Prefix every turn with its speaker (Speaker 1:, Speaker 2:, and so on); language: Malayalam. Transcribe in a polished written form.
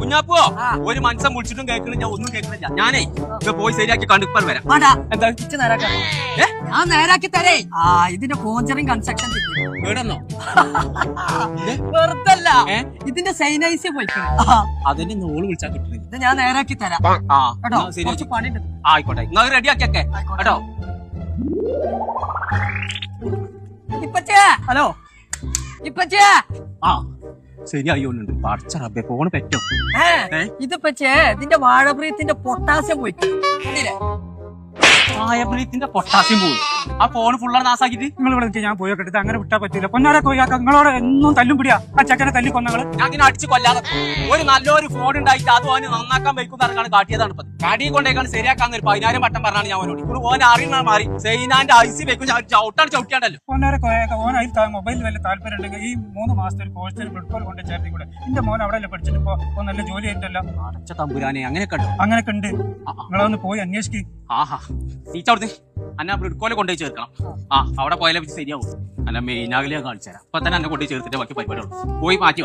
Speaker 1: കുഞ്ഞാപ്പോ ഒരു മനസ്സൻ വിളിച്ചിട്ടും കേൾക്കണില്ല, ഒന്നും കേൾക്കണില്ല. ഞാനേ ഇത് പോയി ശരിയാക്കി കണ്ടിപ്പർ വരാം. എന്താ
Speaker 2: ഞാൻ നേരാക്കി തരേ. ഇതിന്റെ കോഞ്ചറിങ് കൺസ്ട്രക്ഷൻ
Speaker 1: കേടന്നോ?
Speaker 2: വെറുതല്ല, ഇതിന്റെ സൈനൈസ് പോയിക്കണേ.
Speaker 1: അതിന്റെ നോള് വിളിച്ചാൽ കിട്ടുന്നില്ല.
Speaker 2: ഇത് ഞാൻ നേരാക്കി തരാം കേട്ടോ. കുറച്ച് പണിയുണ്ട്.
Speaker 1: ആയിക്കോട്ടെ, നിങ്ങൾ റെഡി ആക്കിയൊക്കെ കേട്ടോ.
Speaker 2: ഇപ്പച്ചേ, ഹലോ ഇപ്പച്ചേ.
Speaker 1: ശരിയായോണ്ട് പഠിച്ച റബ്ബെ ഫോണ് പറ്റോ?
Speaker 2: ഇതിപ്പച്ചേ ഇതിന്റെ വാഴപ്രീത്തിന്റെ പൊട്ടാസ്യം പോയിക്കില്ലേ?
Speaker 1: വാഴപ്രീത്തിന്റെ പൊട്ടാസ്യം പോയി. ആ ഫോൺ ഫുള്ളാണ് നാസാക്കിട്ട്
Speaker 3: നിങ്ങൾ ഇവിടെ ഞാൻ പോയി കേട്ടത് അങ്ങനെ വിട്ടാ പറ്റില്ല. പൊന്നാരെ കോയാക്ക നിങ്ങളോട് എന്നും തല്ലും പിടിയാ. ആ ചെക്കനെ തല്ലി കൊന്നങ്ങള്
Speaker 1: ഞാൻ ഇങ്ങനെ അടിച്ച് കൊല്ലാതെ ഒരു നല്ലൊരു ഫോൺ ഉണ്ടായിട്ട് അത് ഓന് നന്നാക്കാൻ വയ്ക്കുന്നതാണ് കാട്ടിയതാണ്. ഇപ്പൊ കാട്ടിയെ കൊണ്ടേക്കാണ് ശരിയാക്കാൻ ഒരു 10,000 വട്ടം പറഞ്ഞാണ് ഞാൻ ഓനോട്. ഇപ്പോൾ ഓൻ അറിയുന്ന മാറി സൈനാന്റെ ഐസി വെക്കും. ചവിട്ടിയാണ്ടല്ലോ.
Speaker 3: പൊന്നാരെ കോയാക്ക ഓൻ അതിൽ മൊബൈലിൽ വല്ല താല്പര്യം ഉണ്ടെങ്കിൽ ഈ 3 മാസത്തെ ഒരു കോഴ്സിന് ബ്ലഡ് കൊണ്ട് ചേർത്തി കൂടെ. എന്റെ മോൻ അവിടെ പഠിച്ചിട്ട് ഇപ്പൊ നല്ല ജോലി ചെയ്തിട്ടല്ലോ.
Speaker 1: അടച്ച തമ്പുരാനെ അങ്ങനെയൊക്കെ ഉണ്ടോ?
Speaker 3: അങ്ങനെയൊക്കെ ഉണ്ട്. നിങ്ങളൊന്ന് പോയി അന്വേഷിക്കും.
Speaker 1: ആഹാ ടീച്ചർ അന്നെ ബ്രിഡ്കോലെ കൊണ്ടുപോയി ചേർക്കണം. അവിടെ പോയാലേ ശരിയാവും. അല്ല മെയിനാകലേ കാണിച്ചു തരാം. അപ്പൊ തന്നെ എന്നെ കൊണ്ടുപോയി ചേർത്തിട്ട് ബാക്കി പരിപാടിയുള്ളൂ. പോയി മാറ്റി